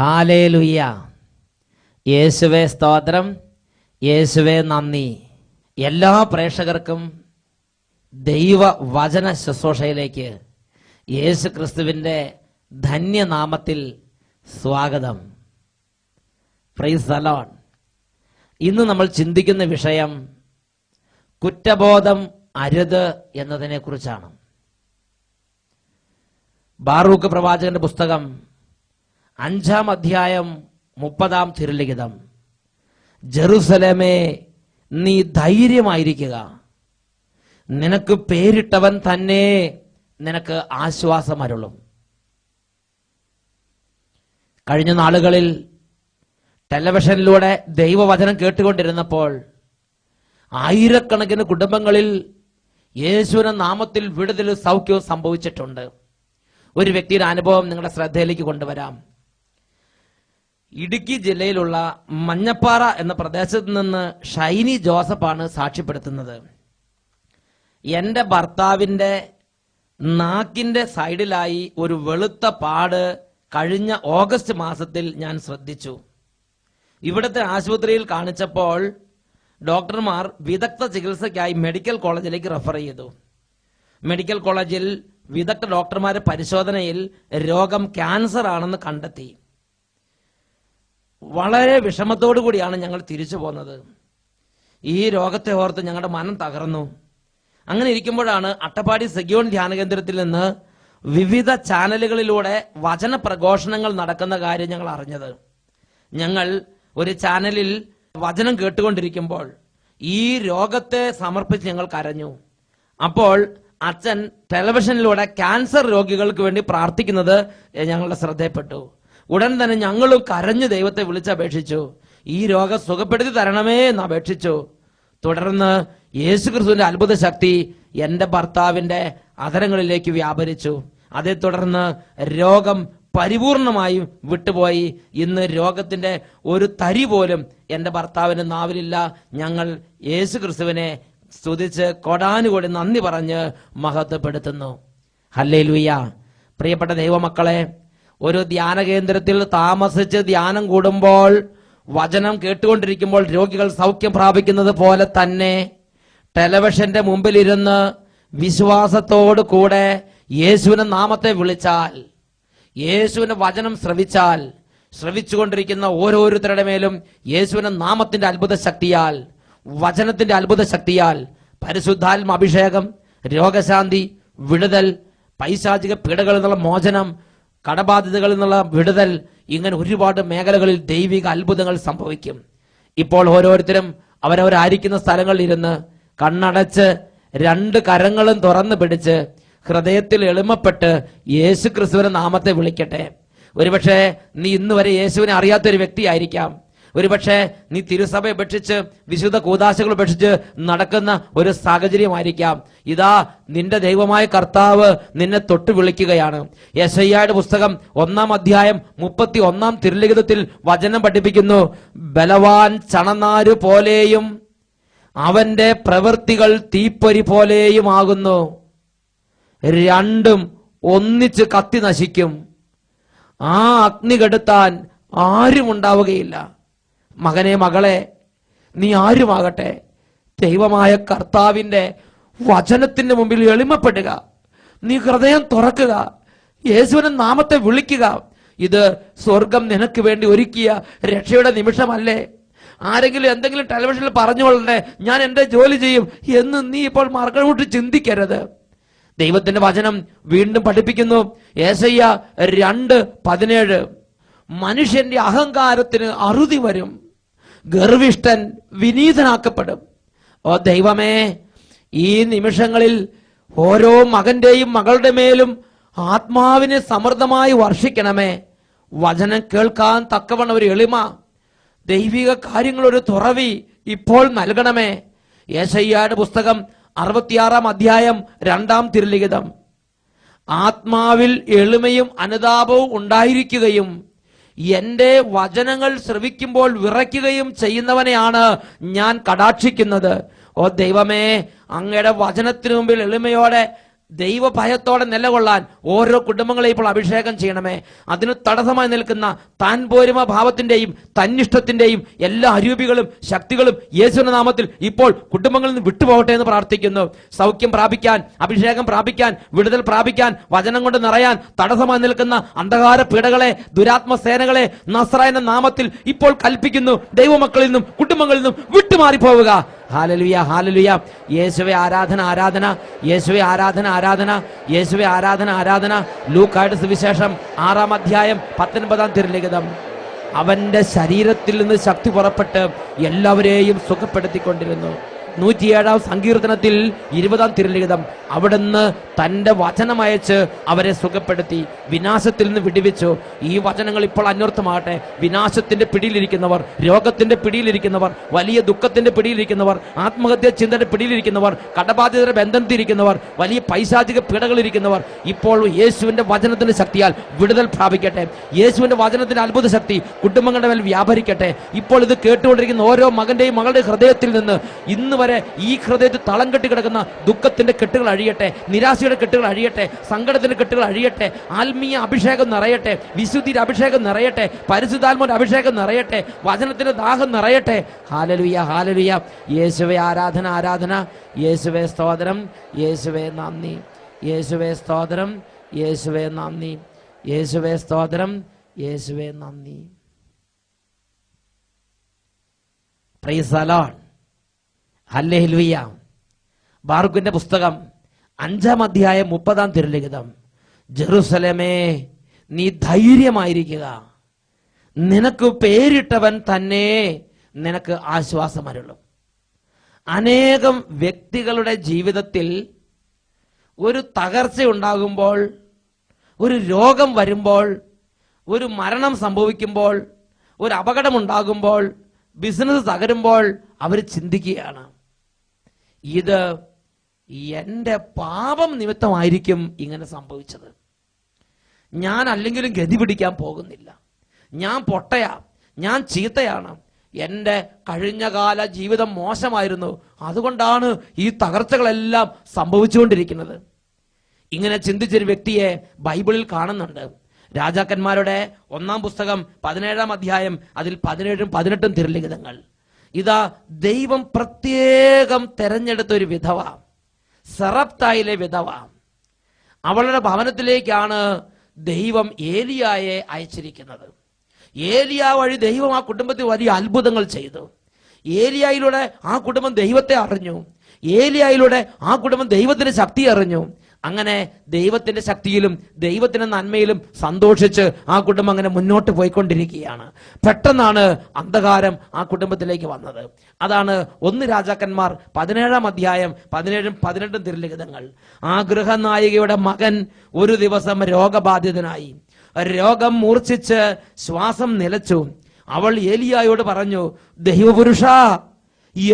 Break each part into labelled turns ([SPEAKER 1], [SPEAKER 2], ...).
[SPEAKER 1] Hallelujah. യേശുവേ സ്തോത്രം, യേശുവേ നന്ദി. എല്ലാ പ്രേക്ഷകർക്കും ദൈവവചന ശുശ്രൂഷയിലേക്ക് യേശു ക്രിസ്തുവിൻ്റെ ധന്യനാമത്തിൽ സ്വാഗതം. Praise the Lord. ഇന്ന് നമ്മൾ ചിന്തിക്കുന്ന വിഷയം കുറ്റബോധം അരുത് എന്നതിനെ കുറിച്ചാണ്. ബാറൂക്ക് പ്രവാചകന്റെ പുസ്തകം 5-ാം അധ്യായം 30-ാം തിരുലിഖിതം. ജെറുസലേമേ, നീ ധൈര്യമായിരിക്കുക, നിനക്ക് പേരിട്ടവൻ തന്നെ നിനക്ക് ആശ്വാസമരുളും. കഴിഞ്ഞ നാളുകളിൽ ടെലിവിഷനിലൂടെ ദൈവവചനം കേട്ടുകൊണ്ടിരുന്നപ്പോൾ ആയിരക്കണക്കിന് കുടുംബങ്ങളിൽ യേശുവിന്റെ നാമത്തിൽ വിടുതലും സൗഖ്യവും സംഭവിച്ചിട്ടുണ്ട്. ഒരു വ്യക്തിയുടെ അനുഭവം നിങ്ങളുടെ ശ്രദ്ധയിലേക്ക് കൊണ്ടുവരാം. ഇടുക്കി ജില്ലയിലുള്ള മഞ്ഞപ്പാറ എന്ന പ്രദേശത്ത് നിന്ന് ഷൈനി ജോസഫാണ് സാക്ഷ്യപ്പെടുത്തുന്നത്. എൻ്റെ ഭർത്താവിൻ്റെ നാക്കിൻ്റെ സൈഡിലായി ഒരു വെളുത്ത പാട് കഴിഞ്ഞ ഓഗസ്റ്റ് മാസത്തിൽ ഞാൻ ശ്രദ്ധിച്ചു. ഇവിടുത്തെ ആശുപത്രിയിൽ കാണിച്ചപ്പോൾ ഡോക്ടർമാർ വിദഗ്ധ ചികിത്സയ്ക്കായി മെഡിക്കൽ കോളേജിലേക്ക് റെഫർ ചെയ്തു. മെഡിക്കൽ കോളേജിൽ വിദഗ്ധ ഡോക്ടർമാരുടെ പരിശോധനയിൽ രോഗം ക്യാൻസർ ആണെന്ന് കണ്ടെത്തി. വളരെ വിഷമത്തോടു കൂടിയാണ് ഞങ്ങൾ തിരിച്ചു പോന്നത്. ഈ രോഗത്തെ ഓർത്ത് ഞങ്ങളുടെ മനം തകർന്നു. അങ്ങനെ ഇരിക്കുമ്പോഴാണ് അട്ടപ്പാടി സെഗ്യോൺ ധ്യാന കേന്ദ്രത്തിൽ നിന്ന് വിവിധ ചാനലുകളിലൂടെ വചന പ്രഘോഷണങ്ങൾ നടക്കുന്ന കാര്യം ഞങ്ങൾ അറിഞ്ഞത്. ഞങ്ങൾ ഒരു ചാനലിൽ വചനം കേട്ടുകൊണ്ടിരിക്കുമ്പോൾ ഈ രോഗത്തെ സമർപ്പിച്ച് ഞങ്ങൾ കരഞ്ഞു. അപ്പോൾ അച്ഛൻ ടെലിവിഷനിലൂടെ ക്യാൻസർ രോഗികൾക്ക് വേണ്ടി പ്രാർത്ഥിക്കുന്നത് ഞങ്ങളുടെ ശ്രദ്ധയിൽപ്പെട്ടു. ഉടൻ തന്നെ ഞങ്ങളും കരഞ്ഞു ദൈവത്തെ വിളിച്ചപേക്ഷിച്ചു. ഈ രോഗം സുഖപ്പെടുത്തി തരണമേ എന്ന് അപേക്ഷിച്ചു. തുടർന്ന് യേശുക്രിസ്തുവിന്റെ അത്ഭുത ശക്തി എൻ്റെ ഭർത്താവിൻ്റെ അധരങ്ങളിലേക്ക് വ്യാപരിച്ചു. അതേ തുടർന്ന് രോഗം പരിപൂർണമായും വിട്ടുപോയി. ഇന്ന് രോഗത്തിന്റെ ഒരു തരി പോലും എൻ്റെ ഭർത്താവിന്റെ നാവിലില്ല. ഞങ്ങൾ യേശുക്രിസ്തുവിനെ സ്തുതിച്ച് കൊടാനുകൂടി നന്ദി പറഞ്ഞ് മഹത്വപ്പെടുത്തുന്നു. ഹല്ലേലൂയ. പ്രിയപ്പെട്ട ദൈവമക്കളെ, ഒരു ധ്യാന കേന്ദ്രത്തിൽ താമസിച്ച് ധ്യാനം കൂടുമ്പോൾ വചനം കേട്ടുകൊണ്ടിരിക്കുമ്പോൾ രോഗികൾ സൗഖ്യം പ്രാപിക്കുന്നത് പോലെ തന്നെ ടെലിവിഷന്റെ മുമ്പിലിരുന്ന് വിശ്വാസത്തോടു കൂടെ യേശുവിന്റെ നാമത്തെ വിളിച്ചാൽ, യേശുവിന്റെ വചനം ശ്രവിച്ചാൽ, ശ്രവിച്ചുകൊണ്ടിരിക്കുന്ന ഓരോരുത്തരുടെ മേലും യേശുവിന്റെ നാമത്തിന്റെ അത്ഭുത ശക്തിയാൽ, വചനത്തിന്റെ അത്ഭുത ശക്തിയാൽ പരിശുദ്ധാത്മ അഭിഷേകം, രോഗശാന്തി, വിടുതൽ, പൈശാചിക പീഡകളിൽ നിന്നുള്ള മോചനം, കടബാധിതകളിൽ നിന്നുള്ള വിടുതൽ, ഇങ്ങനെ ഒരുപാട് മേഖലകളിൽ ദൈവിക അത്ഭുതങ്ങൾ സംഭവിക്കും. ഇപ്പോൾ ഓരോരുത്തരും അവരവരായിരിക്കുന്ന സ്ഥലങ്ങളിൽ ഇരുന്ന് കണ്ണടച്ച് 2 കരങ്ങളും തുറന്നു പിടിച്ച് ഹൃദയത്തിൽ എളിമപ്പെട്ട് യേശു ക്രിസ്തുവിന്റെ നാമത്തെ വിളിക്കട്ടെ. ഒരുപക്ഷെ നീ ഇന്ന് വരെ യേശുവിനെ അറിയാത്തൊരു വ്യക്തിയായിരിക്കാം. ഒരുപക്ഷെ നീ തിരുസഭ ഉപേക്ഷിച്ച് വിശുദ്ധ കൂദാശകൾ ഉപേക്ഷിച്ച് നടക്കുന്ന ഒരു സാഹചര്യമായിരിക്കാം. ഇതാ നിന്റെ ദൈവമായ കർത്താവ് നിന്നെ തൊട്ട് വിളിക്കുകയാണ്. യെശയ്യായുടെ പുസ്തകം 1-ാം അധ്യായം 31-ാം തിരുലിഖിതത്തിൽ വചനം പഠിപ്പിക്കുന്നു, ബലവാൻ ചണനാരു പോലെയും അവന്റെ പ്രവൃത്തികൾ തീപ്പൊരി പോലെയുമാകുന്നു. രണ്ടും ഒന്നിച്ച് കത്തി നശിക്കും, ആ അഗ്നി കെടുത്താൻ ആരും ഉണ്ടാവുകയില്ല. മകനെ, മകളെ, നീ ആരുമാകട്ടെ, ദൈവമായ കർത്താവിന്റെ വചനത്തിന്റെ മുമ്പിൽ എളിമപ്പെടുക. നീ ഹൃദയം തുറക്കുക, യേശുവിന്റെ നാമത്തെ വിളിക്കുക. ഇത് സ്വർഗം നിനക്ക് വേണ്ടി ഒരുക്കിയ രക്ഷയുടെ നിമിഷമല്ലേ? ആരെങ്കിലും എന്തെങ്കിലും ടെലിവിഷനിൽ പറഞ്ഞുകൊള്ളണ്ടേ, ഞാൻ എൻ്റെ ജോലി ചെയ്യും എന്ന് നീ ഇപ്പോൾ മറക്കോട്ട് ചിന്തിക്കരുത്. ദൈവത്തിന്റെ വചനം വീണ്ടും പഠിപ്പിക്കുന്നു. യെശയ്യാ 2:17, മനുഷ്യന്റെ അഹങ്കാരത്തിന് അറുതി വരും, ഗർവിഷ്ഠൻ വിനീതനാക്കപ്പെടും. ഓ ദൈവമേ, ഈ നിമിഷങ്ങളിൽ ഓരോ മകന്റെയും മകളുടെ മേലും ആത്മാവിനെ സമൃദ്ധമായി വർഷിക്കണമേ. വചനം കേൾക്കാൻ തക്കവണ്ണം ഒരു എളിമ, ദൈവിക കാര്യങ്ങളൊരു തുറവി ഇപ്പോൾ നൽകണമേ. യെശയ്യായുടെ പുസ്തകം 66-ാം അധ്യായം 2-ാം തിരുലിഖിതം. ആത്മാവിൽ എളിമയും അനുതാപവും ഉണ്ടായിരിക്കുകയും എന്റെ വചനങ്ങൾ ശ്രവിക്കുമ്പോൾ വിറയ്ക്കുകയും ചെയ്യുന്നവനെയാണ് ഞാൻ കടാക്ഷിക്കുന്നത്. ഓ ദൈവമേ, അങ്ങയുടെ വചനത്തിനു മുമ്പിൽ എളിമയോടെ ദൈവഭയത്തോടെ നിലകൊള്ളാൻ ഓരോ കുടുംബങ്ങളെ ഇപ്പോൾ അഭിഷേകം ചെയ്യണമേ. അതിന് തടസ്സമായി നിൽക്കുന്ന താൻ പോരുമ ഭാവത്തിന്റെയും തന്നിഷ്ടത്തിന്റെയും എല്ലാ അരൂപികളും ശക്തികളും യേശുവിന്റെ നാമത്തിൽ ഇപ്പോൾ കുടുംബങ്ങളിൽ നിന്ന് വിട്ടുപോകട്ടെ എന്ന് പ്രാർത്ഥിക്കുന്നു. സൗഖ്യം പ്രാപിക്കാൻ, അഭിഷേകം പ്രാപിക്കാൻ, വിടുതൽ പ്രാപിക്കാൻ, വചനം കൊണ്ട് നിറയാൻ തടസ്സമായി നിൽക്കുന്ന അന്ധകാര പീഡകളെ, ദുരാത്മ സേനകളെ നസ്രായന്റെ നാമത്തിൽ ഇപ്പോൾ കൽപ്പിക്കുന്നു. ദൈവമക്കളിൽ നിന്നും കുടുംബങ്ങളിൽ നിന്നും വിട്ടുമാറിപ്പോവുക. ഹാലലുയ, ഹാലലുയ. യേശുവേ ആരാധന, ആരാധന. യേശുവേ ആരാധന, ആരാധന. യേശുവേ ആരാധന, ആരാധന. ലൂക്കായുടെ സുവിശേഷം 6-ാം അധ്യായം 19-ാം തിരുലിഖിതം. അവന്റെ ശരീരത്തിൽ നിന്ന് ശക്തി പുറപ്പെട്ട് എല്ലാവരെയും സുഖപ്പെടുത്തിക്കൊണ്ടിരുന്നു. 107-ാം സങ്കീർത്തനത്തിൽ 20-ാം തിരുലിഖിതം. അവിടുന്ന് തന്റെ വചനമയച്ച് അവരെ സുഖപ്പെടുത്തി, വിനാശത്തിൽ നിന്ന് വിടുവിച്ചു. ഈ വചനങ്ങൾ ഇപ്പോൾ അന്വർത്ഥമാകട്ടെ. വിനാശത്തിന്റെ പിടിയിലിരിക്കുന്നവർ, രോഗത്തിന്റെ പിടിയിലിരിക്കുന്നവർ, വലിയ ദുഃഖത്തിന്റെ പിടിയിലിരിക്കുന്നവർ, ആത്മഹത്യ ചിന്തയുടെ പിടിയിലിരിക്കുന്നവർ, കടബാധിതരുടെ ബന്ധത്തിലിരിക്കുന്നവർ, വലിയ പൈശാചിക പീഡകളിരിക്കുന്നവർ ഇപ്പോൾ യേശുവിന്റെ വചനത്തിന്റെ ശക്തിയാൽ വിടുതൽ പ്രാപിക്കട്ടെ. യേശുവിന്റെ വചനത്തിന്റെ അത്ഭുത ശക്തി കുടുംബങ്ങളുടെ മേൽ വ്യാപരിക്കട്ടെ. ഇപ്പോൾ ഇത് കേട്ടുകൊണ്ടിരിക്കുന്ന ഓരോ മകന്റെയും മകളുടെ ഹൃദയത്തിൽ നിന്ന് ഇന്ന് വരെ ഈ ഹൃദയത്തിൽ തളം കെട്ടി കിടക്കുന്ന ദുഃഖത്തിന്റെ കെട്ടുകൾ അഴിയട്ടെ, നിരാശയുടെ കെട്ടുകൾ അഴിയട്ടെ, സങ്കടത്തിന്റെ കെട്ടുകൾ അഴിയട്ടെ. ആത്മീയ അഭിഷേകം നിറയട്ടെ, വിശുദ്ധിയുടെ അഭിഷേകം നിറയട്ടെ, പരിശുദ്ധാത്മാവിന്റെ അഭിഷേകം നിറയട്ടെ, വചനത്തിന്റെ ദാഹം നിറയട്ടെ. ഹാലലുയ, ഹാലലുയ. യേശുവേ ആരാധന, ആരാധന. യേശുവേ സ്തോത്രം, യേശുവേ നന്ദി. യേശുവേ സ്തോത്രം, യേശുവേ നന്ദി. യേശുവേ സ്തോത്രം, യേശുവേ നന്ദി. Praise the Lord. ഹല്ലേലൂയ. ബാറൂക്കിന്റെ പുസ്തകം 5-ാം അധ്യായം 30-ാം തിരുലിഖിതം. ജെറുസലേമേ, നീ ധൈര്യമായിരിക്കുക, നിനക്ക് പേരിട്ടവൻ തന്നെ നിനക്ക് ആശ്വാസമരുളും. അനേകം വ്യക്തികളുടെ ജീവിതത്തിൽ ഒരു തകർച്ച ഉണ്ടാകുമ്പോൾ, ഒരു രോഗം വരുമ്പോൾ, ഒരു മരണം സംഭവിക്കുമ്പോൾ, ഒരു അപകടമുണ്ടാകുമ്പോൾ, ബിസിനസ് തകരുമ്പോൾ അവർ ചിന്തിക്കുകയാണ്, ഇത് എൻ്റെ പാപം നിമിത്തമായിരിക്കും ഇങ്ങനെ സംഭവിച്ചത്. ഞാൻ അല്ലെങ്കിലും ഗതി പിടിക്കാൻ പോകുന്നില്ല, ഞാൻ പൊട്ടയാ, ഞാൻ ചീത്തയാണ്, എൻ്റെ കഴിഞ്ഞകാല ജീവിതം മോശമായിരുന്നു, അതുകൊണ്ടാണ് ഈ തകർച്ചകളെല്ലാം സംഭവിച്ചുകൊണ്ടിരിക്കുന്നത്. ഇങ്ങനെ ചിന്തിച്ചൊരു വ്യക്തിയെ ബൈബിളിൽ കാണുന്നുണ്ട്. രാജാക്കന്മാരുടെ 1-ാം പുസ്തകം 17-ാം അധ്യായം, അതിൽ 17-ഉം 18-ഉം തിരുലിഖിതങ്ങൾ. ഇതാ ദൈവം പ്രത്യേകം തെരഞ്ഞെടുത്ത ഒരു വിധവ, സറപ്തായിലെ വിധവ. അവളുടെ ഭവനത്തിലേക്കാണ് ദൈവം ഏലിയായെ അയച്ചിരിക്കുന്നത്. ഏലിയ വഴി ദൈവം ആ കുടുംബത്തിൽ വലിയ അത്ഭുതങ്ങൾ ചെയ്തു. ഏലിയായിലൂടെ ആ കുടുംബം ദൈവത്തെ അറിഞ്ഞു. ഏലിയായിലൂടെ ആ കുടുംബം ദൈവത്തിന്റെ ശക്തി അറിഞ്ഞു. അങ്ങനെ ദൈവത്തിന്റെ ശക്തിയിലും ദൈവത്തിന്റെ നന്മയിലും സന്തോഷിച്ച് ആ കുടുംബം അങ്ങനെ മുന്നോട്ട് പോയിക്കൊണ്ടിരിക്കുകയാണ്. പെട്ടെന്നാണ് അന്ധകാരം ആ കുടുംബത്തിലേക്ക് വന്നത്. അതാണ് 1 രാജാക്കന്മാർ 17-ാം അധ്യായം 17-ഉം 18-ഉം തിരുലിഖിതങ്ങൾ. ആ ഗൃഹനായികയുടെ മകൻ ഒരു ദിവസം രോഗബാധിതനായി. രോഗം മൂർച്ഛിച്ച് ശ്വാസം നിലച്ചു. അവൾ ഏലിയായോട് പറഞ്ഞു, ദൈവപുരുഷ,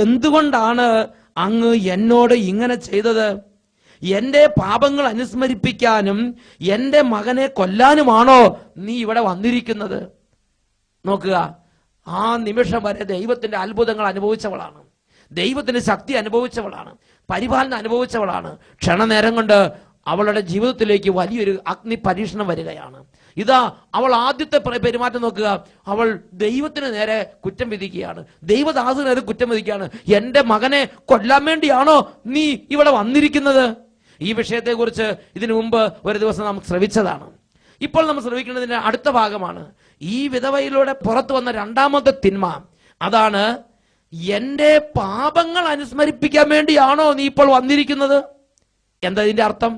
[SPEAKER 1] എന്തുകൊണ്ടാണ് അങ്ങ് എന്നോട് ഇങ്ങനെ ചെയ്തത്? എന്റെ പാപങ്ങൾ അനുസ്മരിപ്പിക്കാനും എന്റെ മകനെ കൊല്ലാനുമാണോ നീ ഇവിടെ വന്നിരിക്കുന്നത്? നോക്കുക, ആ നിമിഷം വരെ ദൈവത്തിന്റെ അത്ഭുതങ്ങൾ അനുഭവിച്ചവളാണ്, ദൈവത്തിന്റെ ശക്തി അനുഭവിച്ചവളാണ്, പരിപാലനം അനുഭവിച്ചവളാണ്. ക്ഷണനേരം കൊണ്ട് അവളുടെ ജീവിതത്തിലേക്ക് വലിയൊരു അഗ്നി പരീക്ഷണം വരികയാണ്. ഇതാ അവൾ ആദ്യത്തെ പെരുമാറ്റം നോക്കുക. അവൾ ദൈവത്തിന് നേരെ കുറ്റം വിധിക്കുകയാണ്, ദൈവദാസന് നേരെ കുറ്റം വിധിക്കുകയാണ്. എന്റെ മകനെ കൊല്ലാൻ വേണ്ടിയാണോ നീ ഇവിടെ വന്നിരിക്കുന്നത്? ഈ വിഷയത്തെക്കുറിച്ച് ഇതിനു മുമ്പ് ഒരു ദിവസം നാം ശ്രവിച്ചതാണ്. ഇപ്പോൾ നമ്മൾ ശ്രവിക്കേണ്ടതിന്റെ അടുത്ത ഭാഗമാണ്. ഈ വിധവയിലൂടെ പുറത്തു വന്ന 2ാമത്തെ തിന്മ അതാണ്, എന്റെ പാപങ്ങൾ അനുസ്മരിപ്പിക്കാൻ വേണ്ടിയാണോ നീ ഇപ്പോൾ വന്നിരിക്കുന്നത്? എന്താ ഇതിന്റെ അർത്ഥം?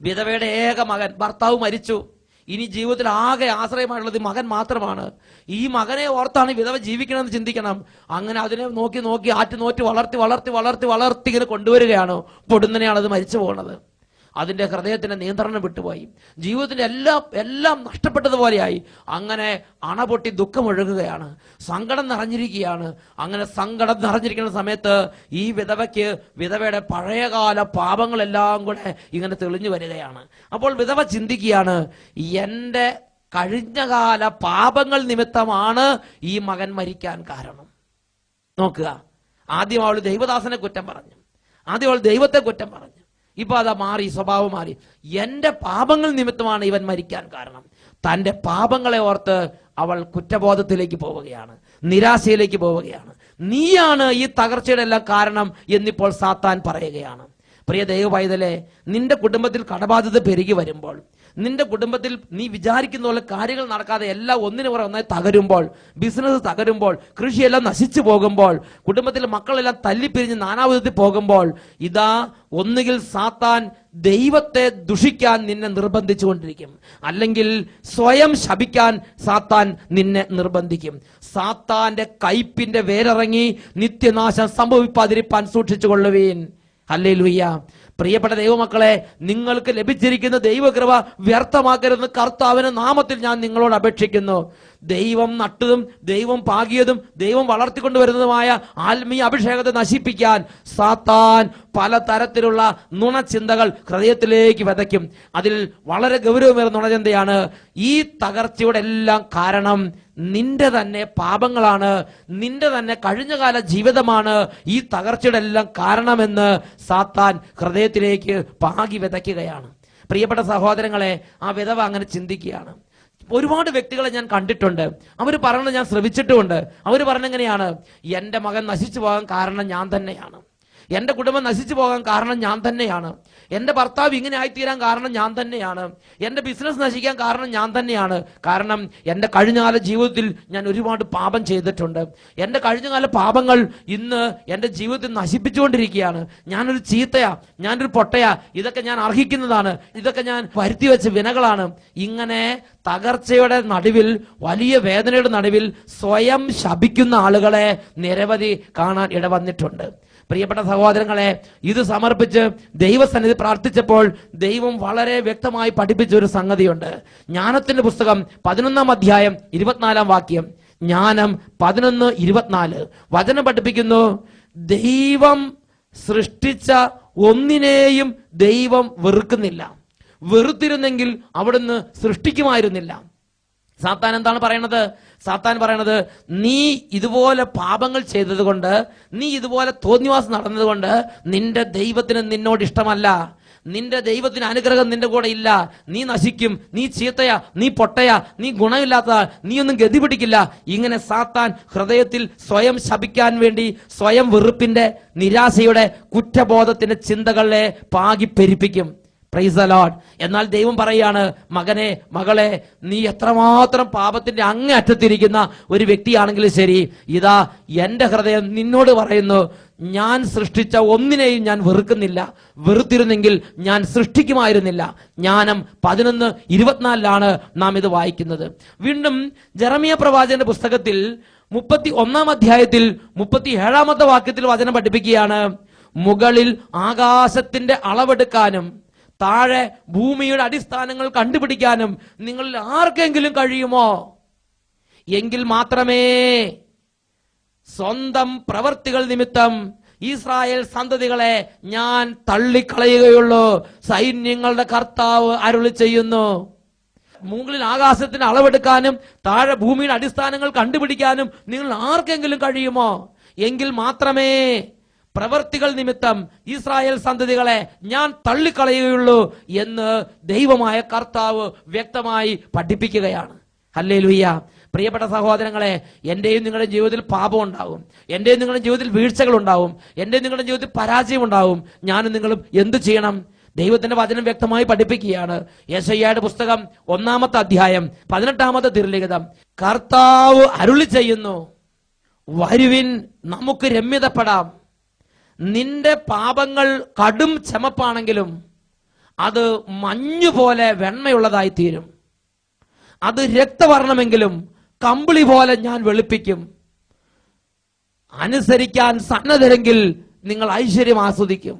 [SPEAKER 1] വിധവയുടെ ഏക മകൻ, ഭർത്താവ് മരിച്ചു, ഇനി ജീവിതത്തിൽ ആകെ ആശ്രയമായിട്ടുള്ളത് മകൻ മാത്രമാണ്. ഈ മകനെ ഓർത്താണ് വിധവ ജീവിക്കണമെന്ന് ചിന്തിക്കണം. അങ്ങനെ അതിനെ നോക്കി നോക്കി ആറ്റുനോറ്റ് വളർത്തി വളർത്തി വളർത്തി വളർത്തി ഇങ്ങനെ കൊണ്ടുവരികയാണ്. പൊടുന്നനെയാണ് അത് മരിച്ചു പോകുന്നത്. അതിന്റെ ഹൃദയത്തിന്റെ നിയന്ത്രണം വിട്ടുപോയി. ജീവിതത്തിന്റെ എല്ലാം നഷ്ടപ്പെട്ടതുപോലെയായി. അങ്ങനെ അണപൊട്ടി ദുഃഖമൊഴുകുകയാണ്, സങ്കടം നിറഞ്ഞിരിക്കുകയാണ്. അങ്ങനെ സങ്കടം നിറഞ്ഞിരിക്കുന്ന സമയത്ത് ഈ വിധവയ്ക്ക് വിധവയുടെ പഴയകാല പാപങ്ങളെല്ലാം കൂടെ ഇങ്ങനെ തെളിഞ്ഞു വരികയാണ്. അപ്പോൾ വിധവ ചിന്തിക്കുകയാണ്, എൻ്റെ കഴിഞ്ഞകാല പാപങ്ങൾ നിമിത്തമാണ് ഈ മകൻ മരിക്കാൻ കാരണം. നോക്കുക, ആദ്യം അവൾ ദൈവദാസനെ കുറ്റം പറഞ്ഞു, ആദ്യം അവൾ ദൈവത്തെ കുറ്റം പറഞ്ഞു. ഇപ്പൊ അതാ മാറി, സ്വഭാവം മാറി. എന്റെ പാപങ്ങൾ നിമിത്തമാണ് ഇവൻ മരിക്കാൻ കാരണം. തന്റെ പാപങ്ങളെ ഓർത്ത് അവൾ കുറ്റബോധത്തിലേക്ക് പോവുകയാണ്, നിരാശയിലേക്ക് പോവുകയാണ്. നീയാണ് ഈ തകർച്ചയുടെ എല്ലാം കാരണം എന്നിപ്പോൾ സാത്താൻ പറയുകയാണ്. പ്രിയ ദൈവ പൈതലേ, നിന്റെ കുടുംബത്തിൽ കടബാധ്യത പെരുകി വരുമ്പോൾ, നിന്റെ കുടുംബത്തിൽ നീ വിചാരിക്കുന്ന പോലെ കാര്യങ്ങൾ നടക്കാതെ എല്ലാം ഒന്നിനു പുറകെ ഒന്നായി തകരുമ്പോൾ, ബിസിനസ് തകരുമ്പോൾ, കൃഷിയെല്ലാം നശിച്ചു പോകുമ്പോൾ, കുടുംബത്തിലെ മക്കളെല്ലാം തല്ലിപ്പിരിഞ്ഞ് നാനാവിധത്തിൽ പോകുമ്പോൾ, ഇതാ ഒന്നുകിൽ സാത്താൻ ദൈവത്തെ ദുഷിക്കാൻ നിന്നെ നിർബന്ധിച്ചുകൊണ്ടിരിക്കും, അല്ലെങ്കിൽ സ്വയം ശപിക്കാൻ സാത്താൻ നിന്നെ നിർബന്ധിക്കും. സാത്താന്റെ കയ്പിന്റെ വേരിറങ്ങി നിത്യനാശം സംഭവിപ്പാതിരിപ്പാൻ സൂക്ഷിച്ചു കൊള്ളുവീൻ. ഹല്ലേലൂയ. പ്രിയപ്പെട്ട ദൈവമക്കളെ, നിങ്ങൾക്ക് ലഭിച്ചിരിക്കുന്ന ദൈവകൃപ വ്യർത്ഥമാക്കരുതെന്ന് കർത്താവിന്റെ നാമത്തിൽ ഞാൻ നിങ്ങളോട് അപേക്ഷിക്കുന്നു. ദൈവം നട്ടതും ദൈവം പാകിയതും ദൈവം വളർത്തിക്കൊണ്ടുവരുന്നതുമായ ആത്മീയ അഭിഷേകത്തെ നശിപ്പിക്കാൻ സാത്താൻ പലതരത്തിലുള്ള നുണചിന്തകൾ ഹൃദയത്തിലേക്ക് വിതയ്ക്കും. അതിൽ വളരെ ഗൗരവമേറിയ നുണചിന്തയാണ് ഈ തകർച്ചയുടെ എല്ലാം കാരണം നിന്റെ തന്നെ പാപങ്ങളാണ്, നിന്റെ തന്നെ കഴിഞ്ഞകാല ജീവിതമാണ് ഈ തകർച്ചയുടെ എല്ലാം കാരണമെന്ന് സാത്താൻ ഹൃദയത്തിലേക്ക് പാകി വിതയ്ക്കുകയാണ്. പ്രിയപ്പെട്ട സഹോദരങ്ങളെ, ആ വിധവ അങ്ങനെ ചിന്തിക്കുകയാണ്. ഒരുപാട് വ്യക്തികളെ ഞാൻ കണ്ടിട്ടുണ്ട്. അവർ പറയുന്നത് ഞാൻ ശ്രവിച്ചിട്ടുമുണ്ട്. അവർ പറഞ്ഞെങ്ങനെയാണ്, എൻ്റെ മകൻ നശിച്ചു പോകാൻ കാരണം ഞാൻ തന്നെയാണ്, എൻ്റെ കുടുംബം നശിച്ചു പോകാൻ കാരണം ഞാൻ തന്നെയാണ്, എൻ്റെ ഭർത്താവ് ഇങ്ങനെ ആയിത്തീരാൻ കാരണം ഞാൻ തന്നെയാണ്, എൻ്റെ ബിസിനസ് നശിക്കാൻ കാരണം ഞാൻ തന്നെയാണ്. കാരണം എൻ്റെ കഴിഞ്ഞകാല ജീവിതത്തിൽ ഞാൻ ഒരുപാട് പാപം ചെയ്തിട്ടുണ്ട്. എൻ്റെ കഴിഞ്ഞകാല പാപങ്ങൾ ഇന്ന് എൻ്റെ ജീവിതത്തിൽ നശിപ്പിച്ചുകൊണ്ടിരിക്കുകയാണ്. ഞാനൊരു ചീത്തയാ, ഞാനൊരു പൊട്ടയാ, ഇതൊക്കെ ഞാൻ അർഹിക്കുന്നതാണ്, ഇതൊക്കെ ഞാൻ വരുത്തി വെച്ച വിനകളാണ്. ഇങ്ങനെ തകർച്ചയുടെ നടുവിൽ, വലിയ വേദനയുടെ നടുവിൽ സ്വയം ശപിക്കുന്ന ആളുകളെ നിരവധി കാണാൻ ഇടവന്നിട്ടുണ്ട്. പ്രിയപ്പെട്ട സഹോദരങ്ങളെ, ഇത് സമർപ്പിച്ച് ദൈവസന്നിധി പ്രാർത്ഥിച്ചപ്പോൾ ദൈവം വളരെ വ്യക്തമായി പഠിപ്പിച്ച ഒരു സംഗതിയുണ്ട്. ജ്ഞാനത്തിന്റെ പുസ്തകം 11-ാം അധ്യായം 24-ാം വാക്യം, ജ്ഞാനം 11:24 വചനം പഠിപ്പിക്കുന്നു, ദൈവം സൃഷ്ടിച്ച ഒന്നിനെയും ദൈവം വെറുക്കുന്നില്ല. വെറുത്തിരുന്നെങ്കിൽ അവിടുന്ന് സൃഷ്ടിക്കുമായിരുന്നില്ല. സാത്താൻ എന്താണ് പറയണത്? സാത്താൻ പറയണത്, നീ ഇതുപോലെ പാപങ്ങൾ ചെയ്തത് കൊണ്ട്, നീ ഇതുപോലെ തോന്നിവാസം നടന്നതുകൊണ്ട് നിന്റെ ദൈവത്തിന് നിന്നോട് ഇഷ്ടമല്ല, നിന്റെ ദൈവത്തിന് അനുഗ്രഹം നിന്റെ കൂടെ ഇല്ല, നീ നശിക്കും, നീ ചീത്തയാ, നീ പൊട്ടയാ, നീ ഗുണമില്ലാത്ത, നീ ഒന്നും ഗതി പിടിക്കില്ല. ഇങ്ങനെ സാത്താൻ ഹൃദയത്തിൽ സ്വയം ശപിക്കാൻ വേണ്ടി സ്വയം വെറുപ്പിന്റെ, നിരാശയുടെ, കുറ്റബോധത്തിന്റെ ചിന്തകളെ പാകി പെരുപ്പിക്കും. Praise the Lord. എന്നാൽ ദൈവം പറയാണ്, മകനെ, മകളെ, നീ എത്രമാത്രം പാപത്തിന്റെ അങ്ങേ അറ്റത്തിരിക്കുന്ന ഒരു വ്യക്തിയാണെങ്കിലും ശരി, ഇതാ എന്റെ ഹൃദയം നിന്നോട് പറയുന്നു, ഞാൻ സൃഷ്ടിച്ച ഒന്നിനെയും ഞാൻ വെറുക്കുന്നില്ല. വെറുത്തിരുന്നെങ്കിൽ ഞാൻ സൃഷ്ടിക്കുമായിരുന്നില്ല. ജ്ഞാനം 11:24 നാം ഇത് വായിക്കുന്നത്. വീണ്ടും ജെറമിയ പ്രവാചകന്റെ പുസ്തകത്തിൽ 31-ാം അധ്യായത്തിൽ 37-ാമത്തെ വാക്യത്തിൽ വചനം പഠിപ്പിക്കുകയാണ്, മുകളിൽ ആകാശത്തിന്റെ അളവെടുക്കാനും താഴെ ഭൂമിയുടെ അടിസ്ഥാനങ്ങൾ കണ്ടുപിടിക്കാനും നിങ്ങളിൽ ആർക്കെങ്കിലും കഴിയുമോ? എങ്കിൽ മാത്രമേ സ്വന്തം പ്രവർത്തികൾ നിമിത്തം ഇസ്രായേൽ സന്തതികളെ ഞാൻ തള്ളിക്കളയുകയുള്ളൂ. സൈന്യങ്ങളുടെ കർത്താവ് അരുളി ചെയ്യുന്നു. മുകളിൽ ആകാശത്തിന് അളവെടുക്കാനും താഴെ ഭൂമിയുടെ അടിസ്ഥാനങ്ങൾ കണ്ടുപിടിക്കാനും നിങ്ങൾ ആർക്കെങ്കിലും കഴിയുമോ? എങ്കിൽ മാത്രമേ പ്രവർത്തികൾ നിമിത്തം ഇസ്രായേൽ സന്തതികളെ ഞാൻ തള്ളിക്കളയുകയുള്ളൂ എന്ന് ദൈവമായ കർത്താവ് വ്യക്തമായി പഠിപ്പിക്കുകയാണ്. ഹല്ലേലൂയ. പ്രിയപ്പെട്ട സഹോദരങ്ങളെ, എന്റെയും നിങ്ങളുടെ ജീവിതത്തിൽ പാപം ഉണ്ടാവും, എന്റെയും നിങ്ങളുടെ ജീവിതത്തിൽ വീഴ്ചകൾ ഉണ്ടാവും, എന്റെയും നിങ്ങളുടെ ജീവിതത്തിൽ പരാജയം ഉണ്ടാവും. ഞാനും നിങ്ങളും എന്ത് ചെയ്യണം? ദൈവത്തിന്റെ വചനം വ്യക്തമായി പഠിപ്പിക്കുകയാണ്. യെശയ്യായുടെ പുസ്തകം 1-ാമത്തെ അധ്യായം 18-ാമത്തെ തിരുലിഖിതം, കർത്താവ് അരുളി ചെയ്യുന്നു, വരുവിൻ നമുക്ക് രമ്യതപ്പെടാം. നിന്റെ പാപങ്ങൾ കടും ചമപ്പാണെങ്കിലും അത് മഞ്ഞുപോലെ വെണ്മയുള്ളതായി തീരും. അത് രക്തവർണ്ണമെങ്കിലും കമ്പിളി പോലെ ഞാൻ വെളുപ്പിക്കും. അനുസരിക്കാൻ സന്നദ്ധരെങ്കിൽ നിങ്ങൾ ഐശ്വര്യം ആസ്വദിക്കും.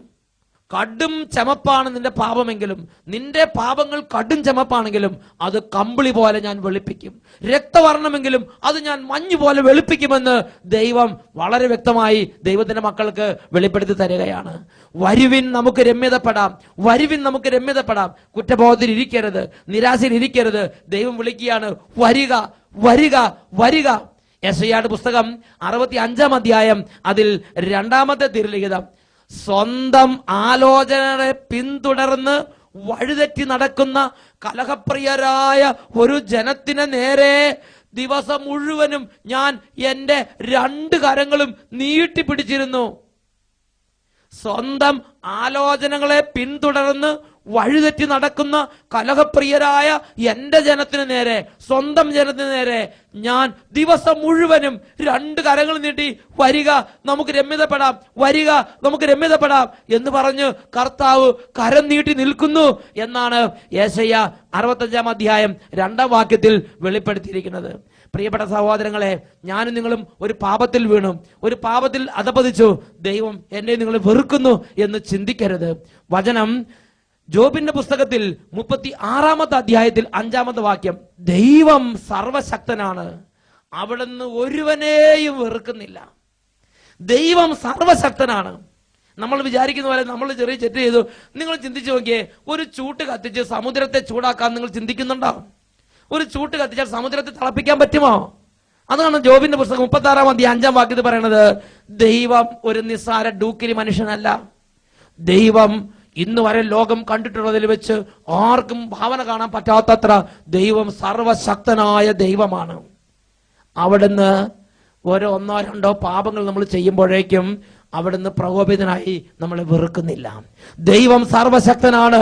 [SPEAKER 1] കടും ചമപ്പാണ് നിന്റെ പാപമെങ്കിലും, നിന്റെ പാപങ്ങൾ കടും ചമപ്പാണെങ്കിലും അത് കമ്പിളി പോലെ ഞാൻ വെളുപ്പിക്കും. രക്തവർണ്ണമെങ്കിലും അത് ഞാൻ മഞ്ഞു പോലെ വെളുപ്പിക്കുമെന്ന് ദൈവം വളരെ വ്യക്തമായി ദൈവത്തിന്റെ മക്കൾക്ക് വെളിപ്പെടുത്തി തരികയാണ്. വരുവിൻ നമുക്ക് രമ്യതപ്പെടാം, വരുവിൻ നമുക്ക് രമ്യതപ്പെടാം. കുറ്റബോധത്തിൽ ഇരിക്കരുത്, നിരാശയിൽ ഇരിക്കരുത്. ദൈവം വിളിക്കുകയാണ്, വരിക, വരിക, വരിക. യെശയ്യായുടെ പുസ്തകം 65-ാം അധ്യായം അതിൽ 2-ാമത്തെ തിരുലിഖിതം, സ്വന്തം ആലോചനകളെ പിന്തുടർന്ന് വഴിതെറ്റി നടക്കുന്ന കലഹപ്രിയരായ ഒരു ജനത്തിന് നേരെ ദിവസം മുഴുവനും ഞാൻ എൻ്റെ 2 കരങ്ങളും നീട്ടിപ്പിടിച്ചിരുന്നു. സ്വന്തം ആലോചനകളെ പിന്തുടർന്ന് വഴിതെറ്റി നടക്കുന്ന കലഹപ്രിയരായ എൻ്റെ ജനത്തിന് നേരെ, സ്വന്തം ജനത്തിന് നേരെ ഞാൻ ദിവസം മുഴുവനും 2 കരങ്ങൾ നീട്ടി, വരിക നമുക്ക് രമ്യതപ്പെടാം, വരിക നമുക്ക് രമ്യതപ്പെടാം എന്ന് പറഞ്ഞ് കർത്താവ് കരം നീട്ടി നിൽക്കുന്നു എന്നാണ് യെശയ്യാ 65 അധ്യായം 2 വാക്യത്തിൽ വെളിപ്പെടുത്തിയിരിക്കുന്നത്. പ്രിയപ്പെട്ട സഹോദരങ്ങളെ, ഞാനും നിങ്ങളും ഒരു പാപത്തിൽ വീണു, ഒരു പാപത്തിൽ അധപതിച്ചു. ദൈവം എന്നെ നിങ്ങൾ വെറുക്കുന്നു എന്ന് ചിന്തിക്കരുത്. വചനം ജോബിന്റെ പുസ്തകത്തിൽ 36 അധ്യായത്തിൽ 5 വാക്യം, ദൈവം സർവശക്തനാണ്, അവിടുന്ന് ഒരുവനെയും വെറുക്കുന്നില്ല. ദൈവം സർവശക്തനാണ്. നമ്മൾ വിചാരിക്കുന്ന പോലെ നമ്മൾ ചെറിയ തെറ്റ് ചെയ്തു. നിങ്ങൾ ചിന്തിച്ചു നോക്കിയേ, ഒരു ചൂട്ട് കത്തിച്ച് സമുദ്രത്തെ ചൂടാക്കാൻ നിങ്ങൾ ചിന്തിക്കുന്നുണ്ടോ? ഒരു ചൂട്ട് കത്തിച്ചാൽ സമുദ്രത്തെ തിളപ്പിക്കാൻ പറ്റുമോ? അതാണ് ജോബിന്റെ പുസ്തകം 36 അധ്യായം 5 വാക്യത്തിൽ പറയുന്നത്. ദൈവം ഒരു നിസ്സാര ഡൂക്കിരി മനുഷ്യനല്ല. ദൈവം ഇന്ന് വരെ ലോകം കണ്ടിട്ടുള്ളതിൽ വെച്ച് ആർക്കും ഭാവന കാണാൻ പറ്റാത്തത്ര ദൈവം സർവശക്തനായ ദൈവമാണ്. അവിടുന്ന് ഓരോ 1-2 പാപങ്ങൾ നമ്മൾ ചെയ്യുമ്പോഴേക്കും അവിടുന്ന് പ്രകോപിതനായി നമ്മളെ വെറുക്കുന്നില്ല. ദൈവം സർവശക്തനാണ്,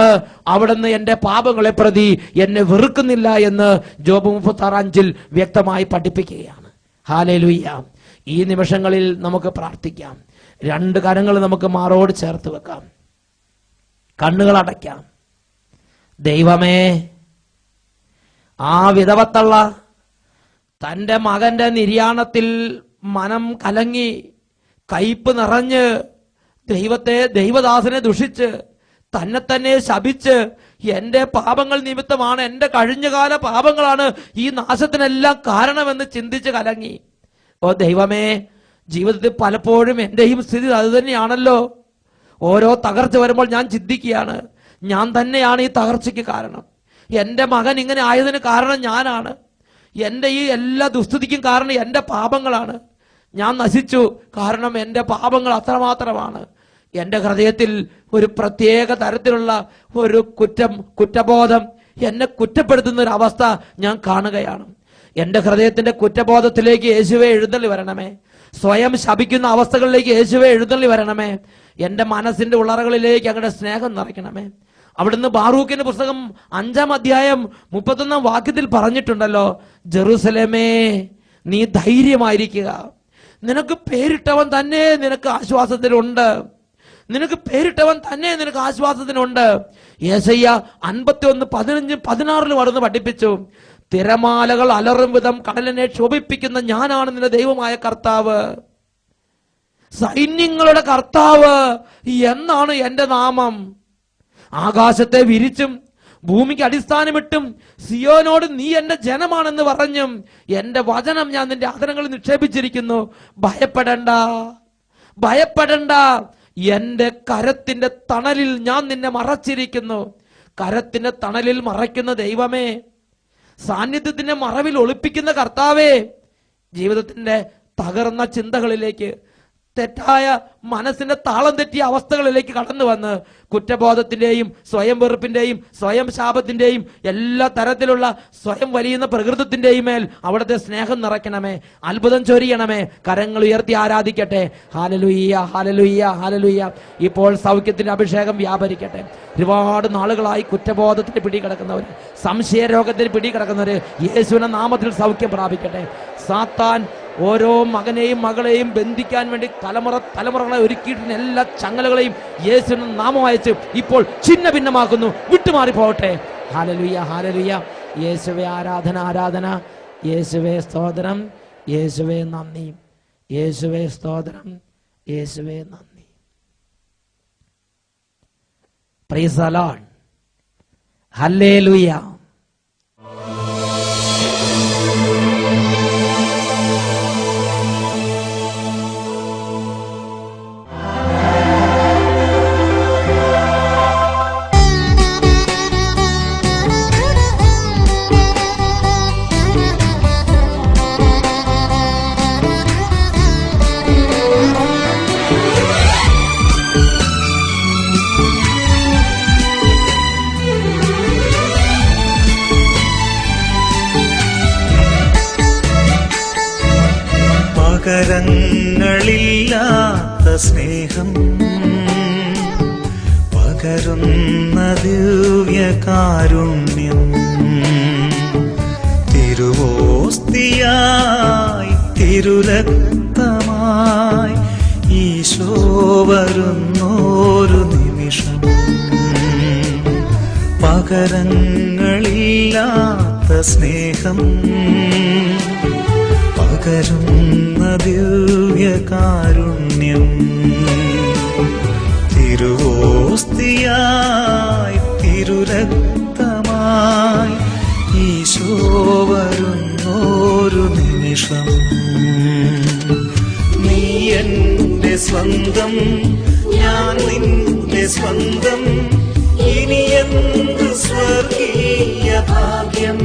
[SPEAKER 1] അവിടുന്ന് എൻ്റെ പാപങ്ങളെ പ്രതി എന്നെ വെറുക്കുന്നില്ല എന്ന് ജോബ് 36:5 വ്യക്തമായി പഠിപ്പിക്കുകയാണ്. ഹല്ലേലൂയ. ഈ നിമിഷങ്ങളിൽ നമുക്ക് പ്രാർത്ഥിക്കാം. 2 കരങ്ങൾ നമുക്ക് മാറോട് ചേർത്ത് വെക്കാം, കണ്ണുകൾ അടയ്ക്കാം. ദൈവമേ, ആ വിധവത്തള്ള തൻ്റെ മകന്റെ നിര്യാണത്തിൽ മനം കലങ്ങി കയ്പ് നിറഞ്ഞ് ദൈവദാസനെ ദുഷിച്ച് തന്നെ ശപിച്ച് എൻ്റെ പാപങ്ങൾ നിമിത്തമാണ്, എൻ്റെ കഴിഞ്ഞകാല പാപങ്ങളാണ് ഈ നാശത്തിനെല്ലാം കാരണമെന്ന് ചിന്തിച്ച് കലങ്ങി. ഓ ദൈവമേ, ജീവിതത്തിൽ പലപ്പോഴും എൻ്റെയും സ്ഥിതി അത് തന്നെയാണല്ലോ. ഓരോ തകർച്ച വരുമ്പോൾ ഞാൻ ചിന്തിക്കുകയാണ്, ഞാൻ തന്നെയാണ് ഈ തകർച്ചയ്ക്ക് കാരണം. എൻ്റെ മകൻ ഇങ്ങനെ ആയതിന് കാരണം ഞാനാണ്. എൻ്റെ ഈ എല്ലാ ദുസ്ഥിതിക്കും കാരണം എൻ്റെ പാപങ്ങളാണ്. ഞാൻ നശിച്ചു കാരണം എൻ്റെ പാപങ്ങൾ അത്രമാത്രമാണ്. എൻ്റെ ഹൃദയത്തിൽ ഒരു പ്രത്യേക തരത്തിലുള്ള ഒരു കുറ്റബോധം, എന്നെ കുറ്റപ്പെടുത്തുന്ന ഒരു അവസ്ഥ ഞാൻ കാണുകയാണ്. എൻ്റെ ഹൃദയത്തിൻ്റെ കുറ്റബോധത്തിലേക്ക് യേശുവേ എഴുന്നള്ളി വരണമേ. സ്വയം ശപിക്കുന്ന അവസ്ഥകളിലേക്ക് യേശുവേ എഴുന്നള്ളി വരണമേ. എൻ്റെ മനസ്സിൻ്റെ ഉള്ളറകളിലേക്ക് അങ്ങയുടെ സ്നേഹം നിറയ്ക്കണമേ. അവിടുന്ന് ബാറൂക്കിന്റെ പുസ്തകം 5 അധ്യായം 31 വാക്യത്തിൽ പറഞ്ഞിട്ടുണ്ടല്ലോ, ജെറുസലേമേ നീ ധൈര്യമായിരിക്കുക, നിനക്ക് പേരിട്ടവൻ തന്നെ നിനക്ക് ആശ്വാസത്തിനുണ്ട്, നിനക്ക് പേരിട്ടവൻ തന്നെ നിനക്ക് ആശ്വാസത്തിനുണ്ട്. യെശയ്യാ 51:15-16 വളർന്ന് പഠിപ്പിച്ചു, തിരമാലകൾ അലറും വിധം കടലിനെ ക്ഷോഭിപ്പിക്കുന്ന ഞാനാണ് നിന്റെ ദൈവമായ കർത്താവ്, സൈന്യങ്ങളുടെ കർത്താവ് എന്നാണ് എൻ്റെ നാമം. ആകാശത്തെ വിരിച്ചും ഭൂമിക്ക് അടിസ്ഥാനമിട്ടും സിയോനോട് നീ എൻ്റെ ജനമാണെന്ന് പറഞ്ഞും എൻ്റെ വചനം ഞാൻ നിന്റെ ആദരങ്ങളിൽ നിക്ഷേപിച്ചിരിക്കുന്നു. ഭയപ്പെടണ്ട, ഭയപ്പെടണ്ട, എൻ്റെ കരത്തിന്റെ തണലിൽ ഞാൻ നിന്നെ മറച്ചിരിക്കുന്നു. കരത്തിന്റെ തണലിൽ മറയ്ക്കുന്ന ദൈവമേ, സാന്നിധ്യത്തിന്റെ മറവിൽ ഒളിപ്പിക്കുന്ന കർത്താവേ, ജീവിതത്തിന്റെ തകർന്ന ചിന്തകളിലേക്ക്, തെറ്റായ മനസ്സിന്റെ താളം തെറ്റിയ അവസ്ഥകളിലേക്ക് കടന്നു വന്ന് കുറ്റബോധത്തിന്റെയും സ്വയം വെറുപ്പിന്റെയും സ്വയം ശാപത്തിന്റെയും എല്ലാ തരത്തിലുള്ള സ്വയം വലിയുന്ന പ്രകൃതത്തിന്റെയും മേൽ അവിടുത്തെ സ്നേഹം നിറയ്ക്കണമേ. അത്ഭുതം ചൊരിയണമേ. കരങ്ങൾ ഉയർത്തി ആരാധിക്കട്ടെ. Hallelujah, hallelujah, hallelujah. ഇപ്പോൾ സൗഖ്യത്തിന്റെ അഭിഷേകം വ്യാപരിക്കട്ടെ. ഒരുപാട് നാളുകളായി കുറ്റബോധത്തിന് പിടികിടക്കുന്നവർ, സംശയരോഗത്തിന് പിടികിടക്കുന്നവർ യേശുവിന്റെ നാമത്തിൽ സൗഖ്യം പ്രാപിക്കട്ടെ. സാത്താൻ ഓരോ മകനെയും മകളെയും ബന്ധിക്കാൻ വേണ്ടി തലമുറകളെ ഒരുക്കിയിട്ടുള്ള എല്ലാ ചങ്ങലകളെയും യേശുവിന്റെ നാമം അയച്ച് ഇപ്പോൾ ഛിന്ന ഭിന്നമാക്കുന്നു. വിട്ടുമാറി പോകട്ടെ. Hallelujah, hallelujah. യേശുവേ ആരാധന, ആരാധന. യേശുവേ സ്തോത്രം, യേശുവേ നന്ദി, യേശുവേ സ്തോത്രം, യേശുവേ നന്ദി. Praise the Lord. ഹല്ലേലൂയ.
[SPEAKER 2] പകരങ്ങളില്ലാത്ത സ്നേഹം പകരുന്ന ദിവ്യകാരുണ്യം തിരുവോസ്തിയായി തിരുരക്തമായി ഈശോ വരുന്നൊരു നിമിഷം പകരങ്ങളില്ലാത്ത സ്നേഹം പകരുന്ന ദിവ്യകാരുണ്യം തിരുവോസ്തിയായി തിരുരക്തമായി ഈശോ വരുന്നൊരു നിമിഷം നീ എന്റെ സ്വന്തം ഞാൻ നിന്റെ സ്വന്തം ഇനി എന്ത് സ്വർഗീയ ഭാഗ്യം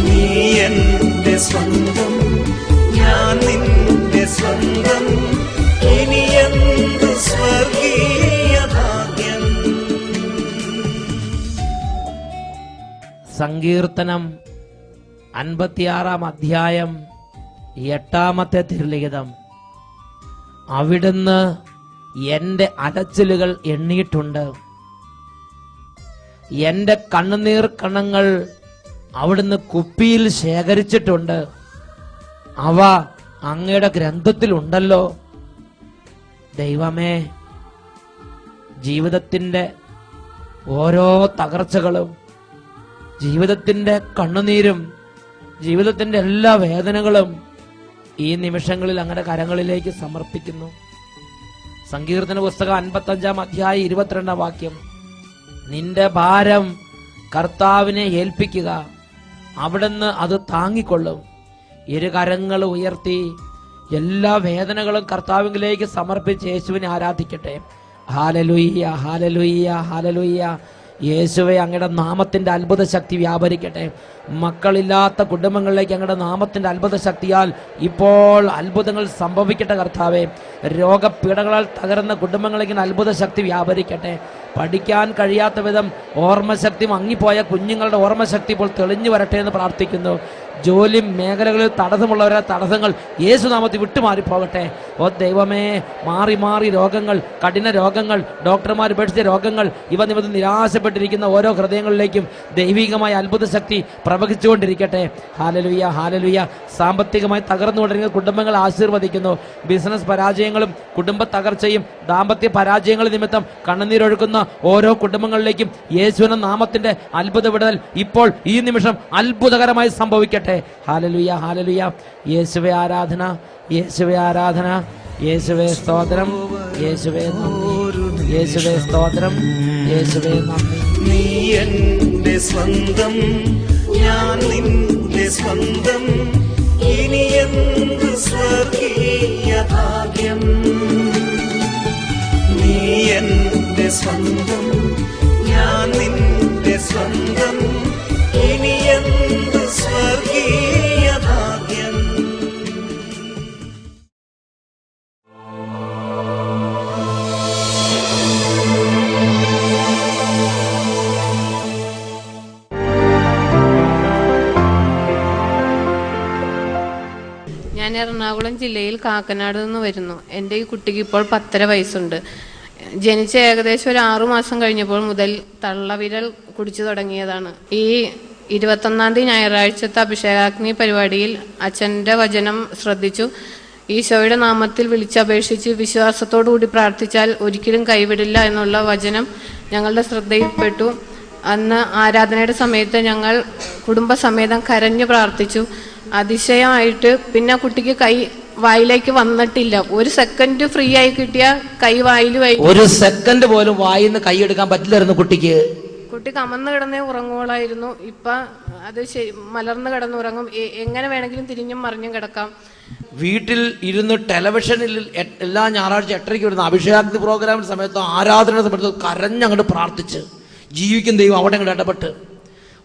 [SPEAKER 2] നീ എന്റെ സ്വന്തം ഞാൻ നിന്റെ സ്വന്തം ഇനി എന്ത് സ്വർഗീയ ഭാഗ്യം.
[SPEAKER 1] സങ്കീർത്തനം 56 അധ്യായം 8 തിരുലിഖിതം. അവിടുന്ന് എന്റെ അലച്ചിലുകൾ എണ്ണിയിട്ടുണ്ട്, എന്റെ കണ്ണുനീർ കണങ്ങൾ അവിടുന്ന് കുപ്പിയിൽ ശേഖരിച്ചിട്ടുണ്ട്, അവ അങ്ങയുടെ ഗ്രന്ഥത്തിലുണ്ടല്ലോ. ദൈവമേ, ജീവിതത്തിന്റെ ഓരോ തകർച്ചകളും, ജീവിതത്തിന്റെ കണ്ണുനീരും, ജീവിതത്തിന്റെ എല്ലാ വേദനകളും ഈ നിമിഷങ്ങളിൽ അങ്ങയുടെ കരങ്ങളിലേക്ക് സമർപ്പിക്കുന്നു. സങ്കീർത്തന പുസ്തകം 55 അധ്യായം 22 വാക്യം. നിന്റെ ഭാരം കർത്താവിനെ ഏൽപ്പിക്കുക, അവിടുന്ന് അത് താങ്ങിക്കൊള്ളും. ഇരുകരങ്ങൾ ഉയർത്തി എല്ലാ വേദനകളും കർത്താവിലേക്ക് സമർപ്പിച്ച് യേശുവിനെ ആരാധിക്കട്ടെ. Hallelujah, hallelujah, hallelujah. യേശുവേ, അങ്ങയുടെ നാമത്തിന്റെ അത്ഭുത ശക്തി വ്യാപരിക്കട്ടെ. മക്കളില്ലാത്ത കുടുംബങ്ങളിലേക്ക് അങ്ങയുടെ നാമത്തിന്റെ അത്ഭുത ശക്തിയാൽ ഇപ്പോൾ അത്ഭുതങ്ങൾ സംഭവിക്കട്ടെ കർത്താവേ. രോഗപീഠകളാൽ തകർന്ന കുടുംബങ്ങളിലേക്ക് അത്ഭുത ശക്തി വ്യാപരിക്കട്ടെ. പഠിക്കാൻ കഴിയാത്ത വിധം ഓർമ്മശക്തി മങ്ങിപ്പോയ കുഞ്ഞുങ്ങളുടെ ഓർമ്മശക്തി ഇപ്പോൾ തെളിഞ്ഞു വരട്ടെ എന്ന് പ്രാർത്ഥിക്കുന്നു. ജോലി മേഖലകളിൽ തടസ്സമുള്ളവരെ തടസ്സങ്ങൾ യേശുനാമത്തിൽ വിട്ടുമാറിപ്പോകട്ടെ. ഓ ദൈവമേ, മാറി മാറി രോഗങ്ങൾ, കഠിന രോഗങ്ങൾ, ഡോക്ടർമാർ ഉപേക്ഷിച്ച രോഗങ്ങൾ, ഇവ നിമിത്തം നിരാശപ്പെട്ടിരിക്കുന്ന ഓരോ ഹൃദയങ്ങളിലേക്കും ദൈവികമായ അത്ഭുത ശക്തി പ്രവഹിച്ചുകൊണ്ടിരിക്കട്ടെ. Hallelujah, hallelujah. സാമ്പത്തികമായി തകർന്നുകൊണ്ടിരിക്കുന്ന കുടുംബങ്ങൾ ആശീർവദിക്കുന്നു. ബിസിനസ് പരാജയങ്ങളും കുടുംബ തകർച്ചയും ദാമ്പത്യ പരാജയങ്ങളും നിമിത്തം കണ്ണുനീരൊഴുക്കുന്ന ഓരോ കുടുംബങ്ങളിലേക്കും യേശുവിന്റെ നാമത്തിന്റെ അത്ഭുത വിടുതൽ ഇപ്പോൾ ഈ നിമിഷം അത്ഭുതകരമായി സംഭവിക്കട്ടെ. Hallelujah, hallelujah. യേശുവേ ആരാധന, യേശുവേ ആരാധന, യേശുവേ സ്തോത്രം, യേശുവേ നന്ദി, യേശുവേ സ്തോത്രം, യേശുവേ നന്ദി.
[SPEAKER 2] നീ എന്റെ സ്വന്തം ഞാൻ നിന്റെ സ്വന്തം ഇനി എന്ത് സ്വർഗീയ ഭാഗ്യം നീ എന്റെ സ്വന്തം ഞാൻ നിന്റെ സ്വന്തം ഇനി എന്ത് സ്വർഗീയ ഭാഗ്യം.
[SPEAKER 3] ഞാൻ എറണാകുളം ജില്ലയിൽ കാക്കനാട് നിന്ന് വരുന്നു. എൻ്റെ ഈ കുട്ടിക്ക് ഇപ്പോൾ 10.5 വയസ്സുണ്ട്. ജനിച്ച ഏകദേശം ഒരു 6 മാസം കഴിഞ്ഞപ്പോൾ മുതൽ തള്ളവിരൽ കുടിച്ചു തുടങ്ങിയതാണ്. ഈ 21-ാം തീയതി ഞായറാഴ്ചത്തെ അഭിഷേകാഗ്നി പരിപാടിയിൽ അച്ഛൻ്റെ വചനം ശ്രദ്ധിച്ചു. ഈശോയുടെ നാമത്തിൽ വിളിച്ചപേക്ഷിച്ച് വിശ്വാസത്തോടുകൂടി പ്രാർത്ഥിച്ചാൽ ഒരിക്കലും കൈവിടില്ല എന്നുള്ള വചനം ഞങ്ങളുടെ ശ്രദ്ധയിൽപ്പെട്ടു. അന്ന് ആരാധനയുടെ സമയത്ത് ഞങ്ങൾ കുടുംബസമേതം കരഞ്ഞു പ്രാർത്ഥിച്ചു. അതിശയമായിട്ട് പിന്നെ കുട്ടിക്ക് കൈ വായിലേക്ക് വന്നിട്ടില്ല. ഒരു സെക്കൻഡ് ഫ്രീ ആയി കിട്ടിയ കൈ വായിൽ
[SPEAKER 1] ഒരു സെക്കൻഡ് പോലും വായിന്ന് കൈ എടുക്കാൻ പറ്റില്ലായിരുന്നു കുട്ടിക്ക്.
[SPEAKER 3] കുട്ടി കമന്ന് കിടന്നേ ഉറങ്ങുകളായിരുന്നു. ഇപ്പൊ അത് മലർന്ന് കിടന്നുറങ്ങും. എങ്ങനെ വേണമെങ്കിലും തിരിഞ്ഞും മറിഞ്ഞും കിടക്കാം.
[SPEAKER 1] വീട്ടിൽ ഇരുന്ന് ടെലിവിഷനിൽ എല്ലാ ഞായറാഴ്ച 8:30 വരുന്ന അഭിഷേകാഗ്നി പ്രോഗ്രാമിന്റെ സമയത്ത് ആരാധനയുടെ സമയത്ത് കരഞ്ഞങ്ങോട്ട് പ്രാർത്ഥിച്ച് ജീവിക്കും ദൈവം അവിടെ അങ്ങോട്ട് ഇടപെട്ട്.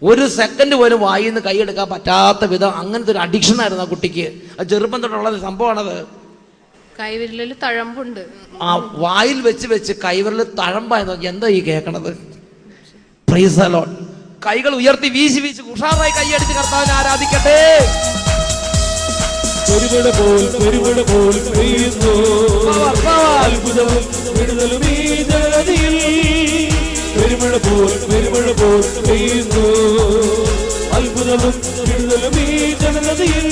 [SPEAKER 1] ഒരു സെക്കൻഡ് പോലും വായിൽ നിന്ന് കൈയെടുക്കാൻ പറ്റാത്ത വിധം അങ്ങനത്തെ ഒരു അഡിക്ഷൻ ആയിരുന്നു ആ കുട്ടിക്ക്. അത് ചെറുപ്പം തൊട്ടുള്ള സംഭവമാണത്.
[SPEAKER 3] കൈവിരലിൽ തഴമ്പുണ്ട്.
[SPEAKER 1] ആ വായിൽ വെച്ച് വെച്ച് കൈവിരലിൽ തഴമ്പായിരുന്നു. എന്താ ഈ കേൾക്കണത്? Praise the Lord. കൈകൾ ഉയർത്തി വീശി വീശി ഉഷാറായി കൈയടിച്ച് കർത്താവിനെ ആരാധിക്കട്ടെ.
[SPEAKER 4] പെരുമഴ പോൽ പെയ്യുന്നു. അത്ഭുതവും വിടുതലും ഈ ജനതയിൽ പെരുമഴ പോൽ പെയ്യുന്നു. അത്ഭുതവും വിടുതലും ഈ ജനതയിൽ